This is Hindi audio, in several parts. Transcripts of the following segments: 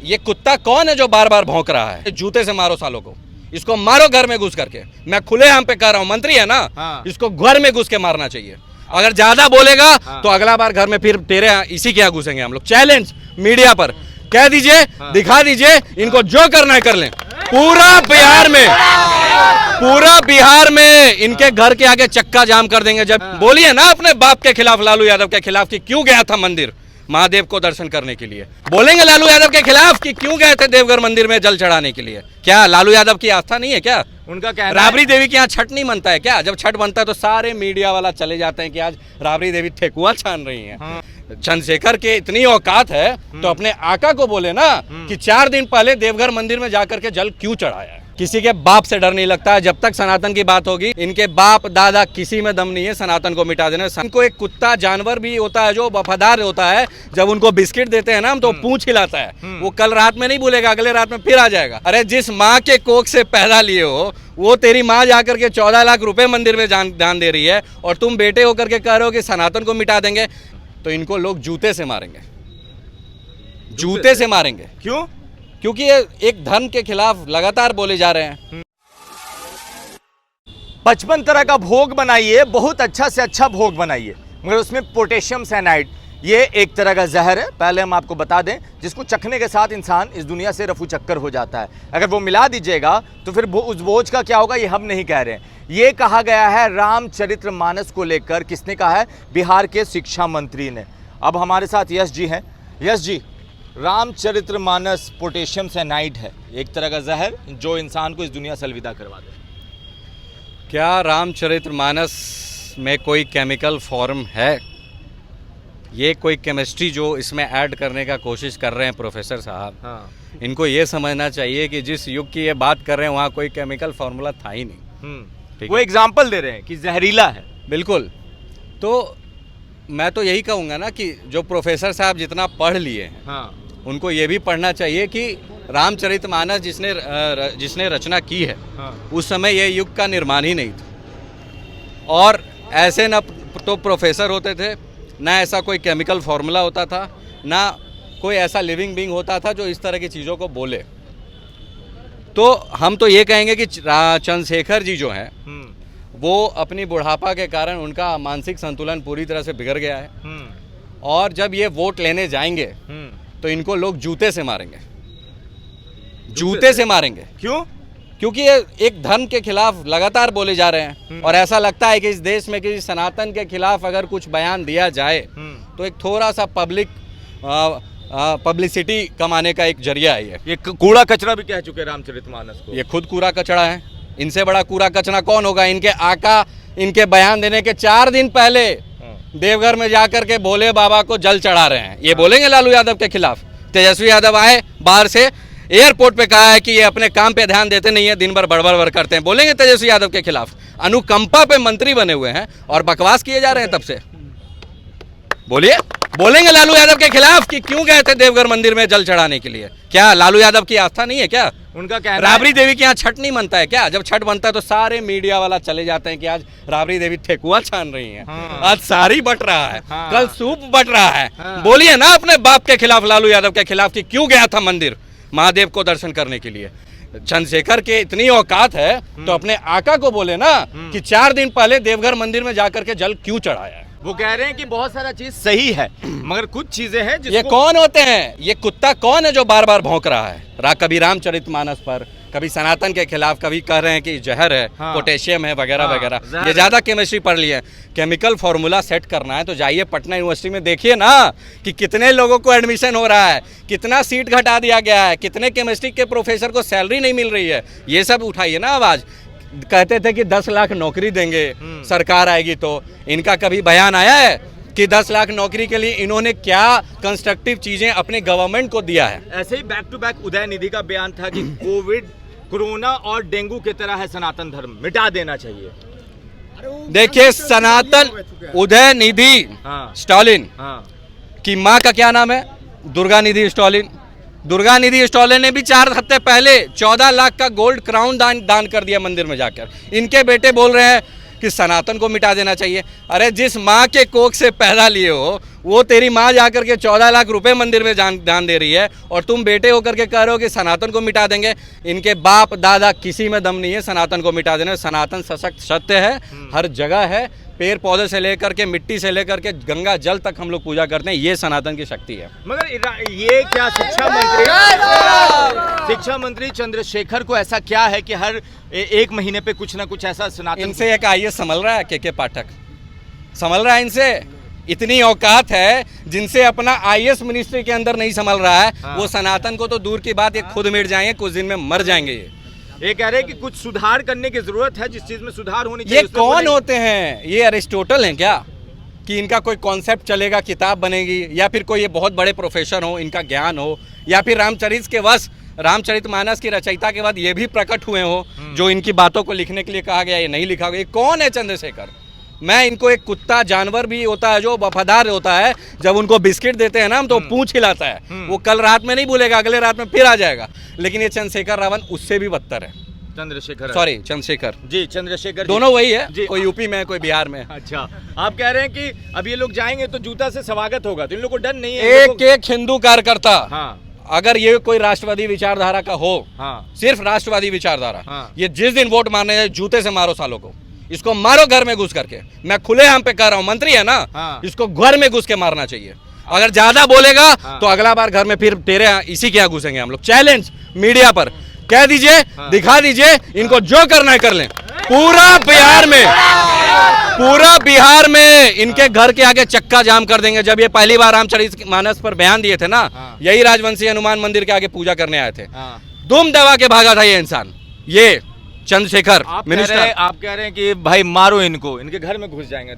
ये कुत्ता कौन है जो बार बार भौंक रहा है? जूते से मारो सालों को, इसको मारो घर में घुस करके। मैं खुलेआम पे कह रहा हूँ, मंत्री है ना, इसको घर में घुस के मारना चाहिए। अगर ज्यादा बोलेगा तो अगला बार घर में फिर तेरे इसी के यहाँ घुसेंगे हम लोग। चैलेंज मीडिया पर कह दीजिए, दिखा दीजिए, इनको जो करना है कर लें। पूरा बिहार में इनके घर के आगे चक्का जाम कर देंगे। जब बोलिए ना अपने बाप के खिलाफ, लालू यादव के खिलाफ, कि क्यों गया था मंदिर महादेव को दर्शन करने के लिए। बोलेंगे लालू यादव के खिलाफ कि क्यों गए थे देवघर मंदिर में जल चढ़ाने के लिए। क्या लालू यादव की आस्था नहीं है क्या? उनका कहना राबड़ी देवी के यहाँ छठ नहीं बनता है क्या? जब छठ बनता है तो सारे मीडिया वाला चले जाते हैं कि आज राबड़ी देवी ठेकुआ छान रही हैं। चंद्रशेखर के इतनी औकात है तो अपने आका को बोले ना कि 4 दिन पहले देवघर मंदिर में जाकर के जल क्यों चढ़ाया है। किसी के बाप से डर नहीं लगता है। जब तक सनातन की बात होगी, इनके बाप दादा किसी में दम नहीं है सनातन को मिटा देना। इनको एक कुत्ता जानवर भी होता है जो वफादार होता है। जब उनको बिस्किट देते हैं ना हम, तो पूंछ हिलाता है। वो कल रात में नहीं भूलेगा, अगले रात में फिर आ जाएगा। अरे जिस माँ के कोख से पैदा लिए हो, वो तेरी माँ जाकर के 14 लाख रुपए मंदिर में दान दे रही है, और तुम बेटे होकर के कह रहे हो कि सनातन को मिटा देंगे। तो इनको लोग जूते से मारेंगे, जूते से मारेंगे। क्यों? क्योंकि ये एक धर्म के खिलाफ लगातार बोले जा रहे हैं। 55 तरह का भोग बनाइए, बहुत अच्छा से अच्छा भोग बनाइए, मगर उसमें पोटेशियम साइनाइड, ये एक तरह का जहर है। पहले हम आपको बता दें, जिसको चखने के साथ इंसान इस दुनिया से रफू चक्कर हो जाता है। अगर वो मिला दीजिएगा तो फिर उस बोझ का क्या होगा, ये हम नहीं कह रहे हैं। ये कहा गया है रामचरितमानस को लेकर। किसने कहा है? बिहार के शिक्षा मंत्री ने। अब हमारे साथ यश जी हैं। यश जी, रामचरितमानस पोटेशियम साइनाइड है, एक तरह का जहर जो इंसान को इस दुनिया से अलविदा करवा दे। क्या रामचरितमानस में कोई केमिकल फॉर्म है? ये कोई केमिस्ट्री जो इसमें ऐड करने का कोशिश कर रहे हैं प्रोफेसर साहब, इनको ये समझना चाहिए कि जिस युग की ये बात कर रहे हैं वहाँ कोई केमिकल फार्मूला था ही नहीं। वो एग्जाम्पल दे रहे हैं कि जहरीला है। बिल्कुल। तो मैं तो यही कहूँगा ना कि जो प्रोफेसर साहब जितना पढ़ लिए हैं, उनको ये भी पढ़ना चाहिए कि रामचरितमानस जिसने रचना की है, उस समय ये युग का निर्माण ही नहीं था। और ऐसे न तो प्रोफेसर होते थे, ना ऐसा कोई केमिकल फार्मूला होता था, ना कोई ऐसा लिविंग बीइंग होता था जो इस तरह की चीज़ों को बोले। तो हम तो ये कहेंगे कि चंद्रशेखर जी जो हैं, वो अपनी बुढ़ापा के कारण उनका मानसिक संतुलन पूरी तरह से बिगड़ गया है। और जब ये वोट लेने जाएंगे तो इनको लोग जूते से मारेंगे, जूते से मारेंगे। क्यों? क्योंकि ये एक धर्म के खिलाफ लगातार बोले जा रहे हैं। और ऐसा लगता है कि इस देश में किसी सनातन के खिलाफ अगर कुछ बयान दिया जाए तो एक थोड़ा सा पब्लिसिटी कमाने का एक जरिया है। ये कूड़ा कचरा भी कह चुके रामचरितमानस को। ये खुद कूड़ा कचरा है। इनसे बड़ा कूड़ा कचरा कौन होगा? इनके आका इनके बयान देने के 4 दिन पहले देवघर में जाकर के भोले बाबा को जल चढ़ा रहे हैं। ये बोलेंगे लालू यादव के खिलाफ? तेजस्वी यादव आए बाहर से, एयरपोर्ट पे कहा है कि ये अपने काम पे ध्यान देते नहीं है, दिन भर बड़बड़ करते हैं। बोलेंगे तेजस्वी यादव के खिलाफ? अनुकंपा पे मंत्री बने हुए हैं और बकवास किए जा रहे हैं तब से। बोलिए, बोलेंगे लालू यादव के खिलाफ कि क्यों गए थे देवघर मंदिर में जल चढ़ाने के लिए। क्या लालू यादव की आस्था नहीं है क्या? उनका कहना राबड़ी देवी के यहाँ छठ नहीं बनता है क्या? जब छठ बनता है तो सारे मीडिया वाला चले जाते हैं कि आज राबड़ी देवी ठेकुआ छान रही हैं। आज सारी बट रहा है, कल सूप बट रहा है। बोलिए ना अपने बाप के खिलाफ, लालू यादव के खिलाफ, कि क्यों गया था मंदिर महादेव को दर्शन करने के लिए। चंद्रशेखर के इतनी औकात है तो अपने आका को बोले ना कि 4 दिन पहले देवघर मंदिर में जाकर के जल क्यों चढ़ाया है। वो कह रहे हैं कि बहुत सारा चीज सही है, मगर कुछ चीजें हैं जिसको... ये कौन होते हैं? ये कुत्ता कौन है जो बार बार भौंक रहा है? कभी रामचरितमानस पर, कभी सनातन के खिलाफ, कभी कह रहे हैं कि जहर है, पोटेशियम है, वगैरह वगैरह। ये ज्यादा केमिस्ट्री पढ़ लिए हैं। केमिकल फार्मूला सेट करना है तो जाइए पटना यूनिवर्सिटी में, देखिए ना कि कितने लोगों को एडमिशन हो रहा है, कितना सीट घटा दिया गया है, कितने केमिस्ट्री के प्रोफेसर को सैलरी नहीं मिल रही है। ये सब उठाइए ना आवाज। कहते थे कि 10 लाख नौकरी देंगे सरकार आएगी तो। इनका कभी बयान आया है कि 10 लाख नौकरी के लिए इन्होंने क्या कंस्ट्रक्टिव चीजें अपने गवर्नमेंट को दिया है? ऐसे ही बैक टू बैक उदयनिधि का बयान था कि कोविड, कोरोना और डेंगू की तरह है सनातन धर्म, मिटा देना चाहिए। देखिए, सनातन उदयनिधि स्टालिन की माँ का क्या नाम है? दुर्गा निधि स्टालिन। दुर्गा निधि स्टालिन ने भी 4 हफ्ते पहले 14 लाख का गोल्ड क्राउन दान कर दिया मंदिर में जाकर। इनके बेटे बोल रहे हैं कि सनातन को मिटा देना चाहिए। अरे जिस माँ के कोख से पैदा लिए हो वो तेरी माँ जाकर के 14 लाख रुपए मंदिर में दान दे रही है और तुम बेटे होकर के कह रहे हो कि सनातन को मिटा देंगे। इनके बाप दादा किसी में दम नहीं है सनातन को मिटा देने। सनातन सशक्त सत्य है, हर जगह है, पेड़ पौधे से लेकर के मिट्टी से लेकर के गंगा जल तक हम लोग पूजा करते हैं। ये सनातन की शक्ति है। मगर ये क्या शिक्षा मंत्री चंद्रशेखर को ऐसा क्या है कि हर एक महीने पे कुछ ना कुछ ऐसा सनातन? इनसे एक आईएएस संभल रहा है, के पाठक संभल रहा है। इनसे इतनी औकात है जिनसे अपना आईएएस मिनिस्ट्री के अंदर नहीं संभल रहा है। वो सनातन को तो दूर की बात, ये खुद मिट जाएंगे, कुछ दिन में मर जाएंगे। ये कह रहे हैं कि कुछ सुधार करने की जरूरत है, जिस चीज में सुधार होनी चाहिए। ये कौन होते हैं? ये अरिस्टोटल हैं क्या कि इनका कोई कॉन्सेप्ट चलेगा, किताब बनेगी, या फिर कोई ये बहुत बड़े प्रोफेसर हो, इनका ज्ञान हो, या फिर रामचरितमानस की रचयिता के बाद ये भी प्रकट हुए हो जो इनकी बातों को लिखने के लिए कहा गया, ये नहीं लिखा गया। ये कौन है चंद्रशेखर? मैं इनको एक कुत्ता जानवर भी होता है जो वफादार होता है, जब उनको बिस्किट देते हैं ना हम तो पूंछ हिलाता है। वो कल रात में नहीं भूलेगा, अगले रात में फिर आ जाएगा। लेकिन ये चंद्रशेखर रावण उससे भी बदतर है। चंद्रशेखर जी, चंद्रशेखर दोनों वही है, कोई यूपी में कोई बिहार में। अच्छा, आप कह रहे हैं कि अब ये लोग जाएंगे तो जूता से स्वागत होगा, तो इन लोगों को डर नहीं है? एक हिंदू कार्यकर्ता अगर ये कोई राष्ट्रवादी विचारधारा का हो, सिर्फ राष्ट्रवादी विचारधारा, ये जिस दिन वोट मारने जाए जूते से मारो सालों को, इसको मारो घर में घुस करके। मैं खुले हम पे कह रहा हूँ, मंत्री है ना, इसको घर में घुस के मारना चाहिए। अगर ज्यादा बोलेगा तो अगला बार घर में फिर तेरे इसी के यहाँ घुसेंगे हम लोग। चैलेंज मीडिया पर कह दीजिए, दिखा दीजिए, इनको जो करना है कर लें। पूरा बिहार में इनके घर के आगे चक्का जाम कर देंगे। जब ये पहली बार रामचरितमानस पर बयान दिए थे ना, यही राजवंशी हनुमान मंदिर के आगे पूजा करने आए थे। दुम दबा के भागा था ये इंसान, ये चंद्रशेखर मिनिस्टर। आप कह रहे हैं कि भाई मारो इनको, इनके घर में घुस जाएंगे।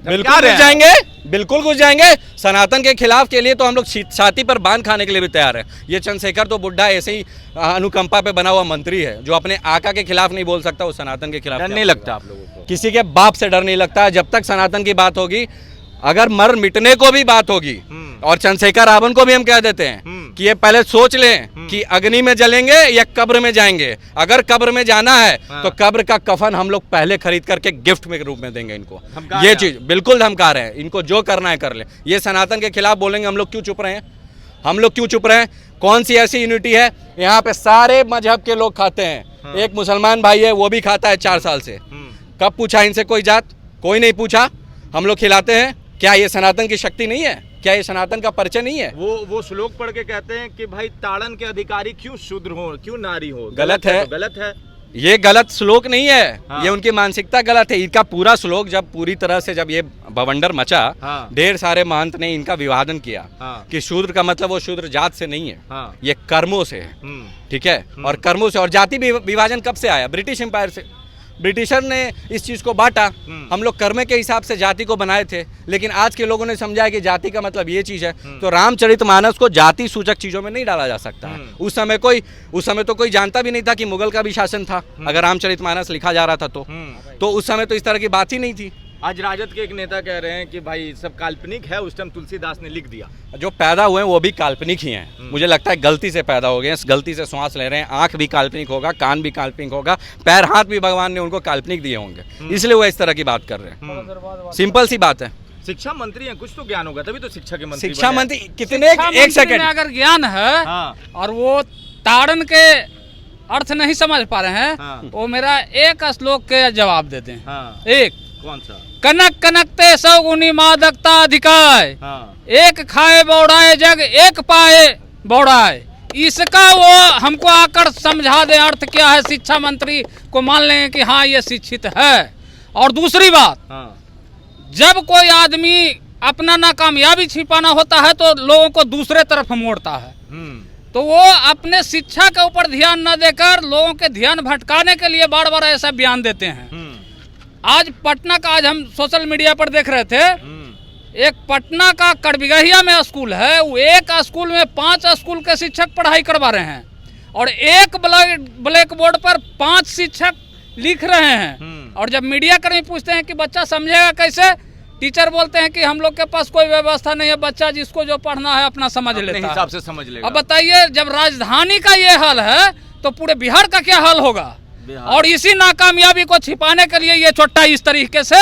बिल्कुल घुस जाएंगे। सनातन के खिलाफ के लिए तो हम लोग छाती पर बांध खाने के लिए भी तैयार है। ये चंद्रशेखर तो बुड्ढा ऐसे ही अनुकंपा पे बना हुआ मंत्री है जो अपने आका के खिलाफ नहीं बोल सकता। वो सनातन के खिलाफ डर नहीं लगता आप लोगों को? किसी के बाप से डर नहीं लगता। जब तक सनातन की बात होगी, अगर मर मिटने को भी बात होगी, और चंद्रशेखर रावण को भी हम कह देते हैं कि ये पहले सोच लें कि अग्नि में जलेंगे या कब्र में जाएंगे। अगर कब्र में जाना है तो कब्र का कफन हम लोग पहले खरीद करके गिफ्ट में रूप में देंगे इनको। ये चीज बिल्कुल धमका रहे हैं। इनको जो करना है कर ले। ये सनातन के खिलाफ बोलेंगे, हम लोग क्यों चुप रहे हैं? हम लोग क्यों चुप रहे हैं? कौन सी ऐसी यूनिटी है? यहाँ पे सारे मजहब के लोग खाते हैं। एक मुसलमान भाई है, वो भी खाता है 4 साल से। कब पूछा इनसे कोई जात? कोई नहीं पूछा। हम लोग खिलाते हैं। क्या ये सनातन की शक्ति नहीं है? क्या ये सनातन का परिचय नहीं है? वो श्लोक पढ़ के कहते हैं कि भाई ताड़न के अधिकारी क्यों शूद्र हो, क्यों नारी हो। गलत है, गलत है। ये गलत श्लोक नहीं है। ये उनकी मानसिकता गलत है। इनका पूरा श्लोक जब पूरी तरह से जब ये बवंडर मचा, ढेर सारे महंत ने इनका विवादन किया कि शूद्र का मतलब वो शूद्र जात से नहीं है, ये कर्मों से है। ठीक है, और कर्मों से। और जाति विभाजन कब से आया? ब्रिटिश एम्पायर से। ब्रिटिशर ने इस चीज को बांटा। हम लोग कर्म के हिसाब से जाति को बनाए थे, लेकिन आज के लोगों ने समझा कि जाति का मतलब ये चीज है। तो रामचरितमानस को जाति सूचक चीजों में नहीं डाला जा सकता है। उस समय तो कोई जानता भी नहीं था कि मुगल का भी शासन था। अगर रामचरितमानस लिखा जा रहा था तो उस समय तो इस तरह की बात ही नहीं थी। आज राजद के एक नेता कह रहे हैं कि भाई सब काल्पनिक है, उस टाइम तुलसीदास ने लिख दिया। जो पैदा हुए हैं वो भी काल्पनिक ही हैं। मुझे लगता है गलती से पैदा हो गए, गलती से श्वास ले रहे हैं। आंख भी काल्पनिक होगा, कान भी काल्पनिक होगा, पैर हाथ भी भगवान ने उनको काल्पनिक दिए होंगे, इसलिए वो इस तरह की बात कर रहे हैं। सिंपल सी बात है। शिक्षा मंत्री हैं, कुछ तो ज्ञान होगा, तभी तो शिक्षा के मंत्री। शिक्षा मंत्री कितने? एक सेकंड, अगर ज्ञान है और वो ताड़न के अर्थ नहीं समझ पा रहे हैं, वो मेरा एक श्लोक के जवाब देते हैं। एक कौन सा? कनक कनकते सौ गुनी मादकता अधिकाय, एक खाए बौड़ाए जग एक पाए बौड़ाए। इसका वो हमको आकर समझा दे अर्थ क्या है। शिक्षा मंत्री को मान लेंगे कि हाँ ये शिक्षित है। और दूसरी बात, जब कोई आदमी अपना नाकामयाबी छिपाना होता है तो लोगों को दूसरे तरफ मोड़ता है। तो वो अपने शिक्षा के ऊपर ध्यान न देकर लोगों के ध्यान भटकाने के लिए बार बार ऐसा बयान देते हैं। आज पटना का, आज हम सोशल मीडिया पर देख रहे थे, एक पटना का कड़बिगहिया में स्कूल है। वो एक स्कूल में 5 स्कूल के शिक्षक पढ़ाई करवा रहे हैं और एक ब्लैक बोर्ड पर 5 शिक्षक लिख रहे हैं। और जब मीडिया कर्मी पूछते हैं कि बच्चा समझेगा कैसे, टीचर बोलते हैं कि हम लोग के पास कोई व्यवस्था नहीं है, बच्चा जिसको जो पढ़ना है अपना समझ लेता है, हिसाब से समझ लेगा। अब बताइए, जब राजधानी का ये हाल है तो पूरे बिहार का क्या हाल होगा? और इसी नाकामयाबी को छिपाने के लिए ये चोट्टा इस तरीके से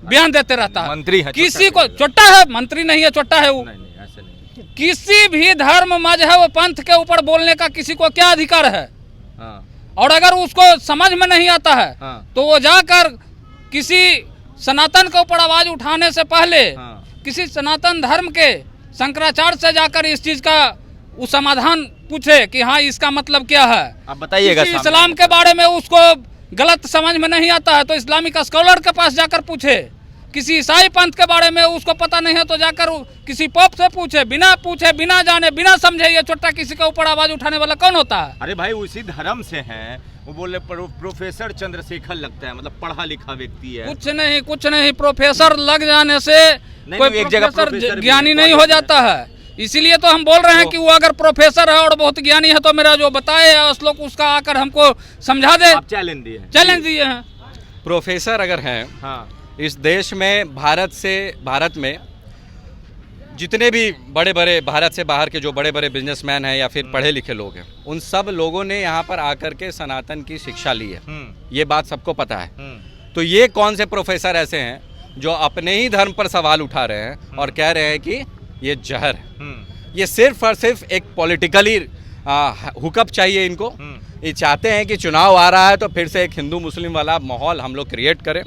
बयान देते रहता है। मंत्री है, किसी को चोट्टा है, मंत्री नहीं है, चोट्टा है वो। नहीं ऐसे नहीं। किसी भी धर्म मजहब पंथ के ऊपर बोलने का किसी को क्या अधिकार है? हाँ। और अगर उसको समझ में नहीं आता है हाँ। तो वो जाकर किसी सनातन के ऊपर आवाज उठाने से पहले किसी सनातन धर्म के शंकराचार्य से जाकर इस चीज का वो समाधान पूछे कि हाँ इसका मतलब क्या है। आप बताइएगा। किसी इस्लाम के बारे में उसको गलत समझ में नहीं आता है तो इस्लामिक स्कॉलर के पास जाकर पूछे। किसी ईसाई पंथ के बारे में उसको पता नहीं है तो जाकर किसी पोप से पूछे, बिना जाने बिना समझे। ये छोटा किसी के ऊपर आवाज उठाने वाला कौन होता है? अरे भाई उसी धर्म से हैं वो। बोले प्रोफेसर चंद्रशेखर लगता है, मतलब पढ़ा लिखा व्यक्ति है। कुछ नहीं, प्रोफेसर लग जाने से कोई प्रोफेसर ज्ञानी नहीं हो जाता है। इसीलिए तो हम बोल रहे हैं कि वो अगर प्रोफेसर है और बहुत ज्ञानी है तो मेरा जो बताए श्लोक उसका आकर हमको समझा दे। चैलेंज दिए हैं। प्रोफेसर अगर हैं, हाँ। इस देश में भारत में जितने भी बड़े बड़े भारत से बाहर के जो बड़े बड़े बिजनेसमैन हैं या फिर पढ़े लिखे लोग हैं, उन सब लोगों ने यहाँ पर आकर के सनातन की शिक्षा ली है। ये बात सबको पता है। तो ये कौन से प्रोफेसर ऐसे हैं जो अपने ही धर्म पर सवाल उठा रहे हैं और कह रहे हैं कि ये जहर है? ये सिर्फ और सिर्फ एक पॉलिटिकली हुकअप चाहिए इनको। ये चाहते हैं कि चुनाव आ रहा है तो फिर से एक हिंदू मुस्लिम वाला माहौल हम लोग क्रिएट करें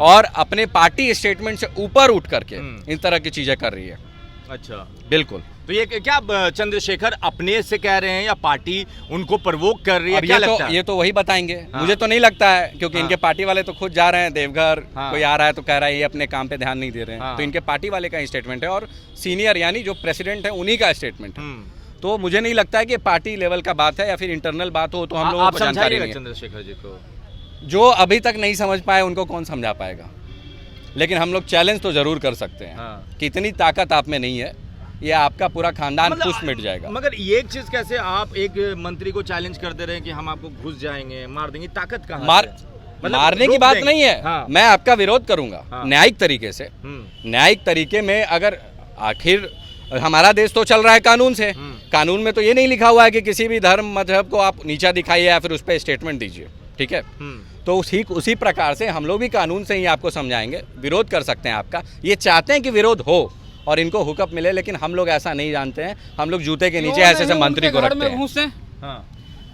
और अपने पार्टी स्टेटमेंट से ऊपर उठ करके इन तरह की चीजें कर रही है। अच्छा, बिल्कुल। तो ये क्या चंद्रशेखर अपने से कह रहे हैं या पार्टी उनको प्रवोक कर रही है? क्या लगता है? ये तो वही बताएंगे। हाँ। मुझे तो नहीं लगता है क्योंकि इनके पार्टी वाले तो खुद जा रहे हैं देवघर। हाँ। कोई आ रहा है तो कह रहा है ये अपने काम पे ध्यान नहीं दे रहे हैं। हाँ। तो इनके पार्टी वाले का स्टेटमेंट है और सीनियर यानी जो प्रेसिडेंट है उन्हीं का स्टेटमेंट है। तो मुझे नहीं लगता है कि पार्टी लेवल का बात है या फिर इंटरनल बात हो तो हम लोगों को जानकारी नहीं है। चंद्रशेखर जी को जो अभी तक नहीं समझ पाए उनको कौन समझा पाएगा। लेकिन हम लोग चैलेंज तो जरूर कर सकते हैं। हाँ। कि इतनी ताकत आप में नहीं है, ये आपका पूरा खानदान कुछ मिट जाएगा। मगर ये एक चीज कैसे आप एक मंत्री को चैलेंज कर दे रहे हैं कि हम आपको घुस जाएंगे, मार देंगे? ताकत कहाँ? मारने की बात नहीं है। हाँ। मैं आपका विरोध करूंगा। हाँ। न्यायिक तरीके से। न्यायिक तरीके में अगर आखिर हमारा देश तो चल रहा है कानून से। कानून में तो ये नहीं लिखा हुआ है कि किसी भी धर्म मजहब को आप नीचा दिखाइए या फिर उस पर स्टेटमेंट दीजिए। ठीक है। तो उसी प्रकार से हम लोग भी कानून से ही आपको समझाएंगे। विरोध कर सकते हैं आपका। ये चाहते हैं कि विरोध हो और इनको हुकअप मिले, लेकिन हम लोग ऐसा नहीं जानते हैं। हम लोग जूते के नीचे ऐसे मंत्री को रखते हैं। हाँ।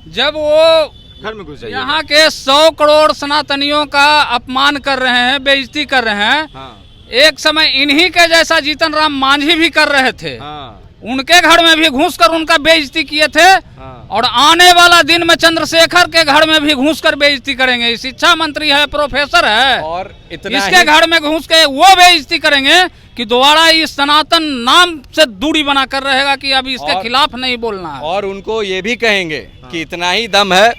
जब वो घर में घुस जाइए, यहाँ के 100 करोड़ सनातनियों का अपमान कर रहे हैं, बेइज्जती कर रहे हैं। हाँ। एक समय इन्हीं के जैसा जीतन राम मांझी भी कर रहे थे। हाँ। उनके घर में भी घुसकर उनका बेइज्जती किए थे। हाँ। और आने वाला दिन में चंद्रशेखर के घर में भी घुसकर बेइज्जती करेंगे। शिक्षा मंत्री है, प्रोफेसर है, और इसके घर में घुस के वो बेइज्जती करेंगे कि दोबारा इस सनातन नाम से दूरी बना कर रहेगा कि अब इसके खिलाफ नहीं बोलना है। और उनको ये भी कहेंगे कि इतना ही दम है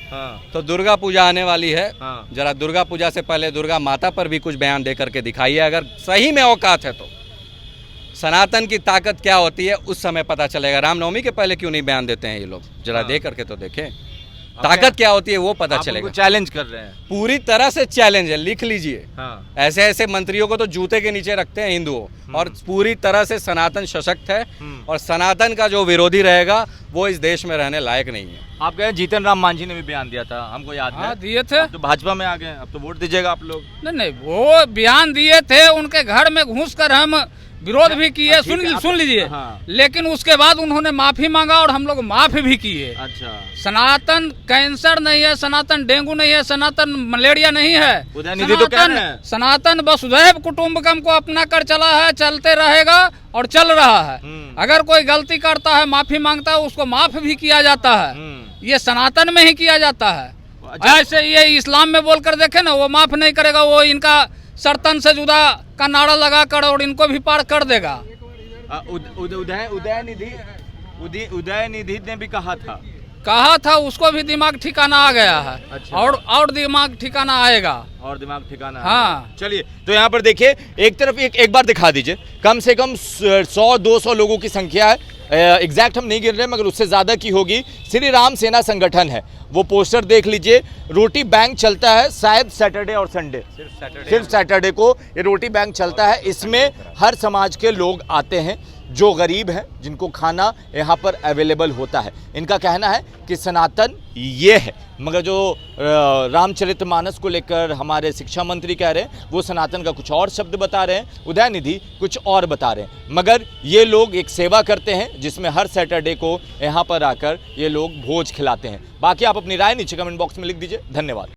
तो दुर्गा पूजा आने वाली है, जरा दुर्गा पूजा से पहले दुर्गा माता पर भी कुछ बयान दे करके दिखाइए। अगर सही में औकात है तो सनातन की ताकत क्या होती है उस समय पता चलेगा। रामनवमी के पहले क्यों नहीं बयान देते हैं ये लोग? जरा दे करके तो देखें ताकत क्या होती है, वो पता चलेगा। चैलेंज कर रहे हैं, पूरी तरह से चैलेंज है, लिख लीजिए। हाँ। ऐसे ऐसे मंत्रियों को तो जूते के नीचे रखते हैं हिंदुओं, और पूरी तरह से सनातन सशक्त है और सनातन का जो विरोधी रहेगा वो इस देश में रहने लायक नहीं है। आप कहें जीतन राम मांझी ने भी बयान दिया था, हमको याद है। दिए थे। तो भाजपा में आ गए, अब तो वोट दीजिएगा आप लोग। नहीं, वो बयान दिए थे, उनके घर में घुसकर हम विरोध भी किए। सुन लीजिए। हाँ। लेकिन उसके बाद उन्होंने माफी मांगा और हम लोग माफी भी किए। अच्छा। सनातन कैंसर नहीं है, सनातन डेंगू नहीं है, सनातन मलेरिया नहीं है। उदयनिधि तो कह रहे हैं सनातन वसुधैव कुटुंबकम को अपना कर चला है, चलते रहेगा और चल रहा है। अगर कोई गलती करता है, माफी मांगता है, उसको माफ भी किया जाता है। ये सनातन में ही किया जाता है। ऐसे ये इस्लाम में बोलकर देखे ना, वो माफ नहीं करेगा, वो इनका सरतन से जुदा का नारा लगा कर और इनको भी पार कर देगा। उदयनिधि ने भी कहा था, उसको भी दिमाग ठिकाना आ गया है। अच्छा। और दिमाग ठिकाना आएगा, और दिमाग ठिकाना। हाँ। चलिए, तो यहाँ पर देखिए, एक तरफ एक बार दिखा दीजिए, कम से कम 100-200 लोगों की संख्या है। एग्जैक्ट हम नहीं गिन रहे, मगर उससे ज़्यादा की होगी। श्री राम सेना संगठन है, वो पोस्टर देख लीजिए। रोटी बैंक चलता है शायद सैटरडे और संडे, सिर्फ सैटरडे को ये रोटी बैंक चलता है। इसमें हर समाज के लोग आते हैं। जो गरीब हैं, जिनको खाना यहाँ पर अवेलेबल होता है। इनका कहना है कि सनातन ये है, मगर जो रामचरितमानस को लेकर हमारे शिक्षा मंत्री कह रहे हैं वो सनातन का कुछ और शब्द बता रहे हैं, उदयनिधि कुछ और बता रहे हैं। मगर ये लोग एक सेवा करते हैं जिसमें हर सैटरडे को यहाँ पर आकर ये लोग भोज खिलाते हैं। बाकी आप अपनी राय नीचे कमेंट बॉक्स में लिख दीजिए। धन्यवाद।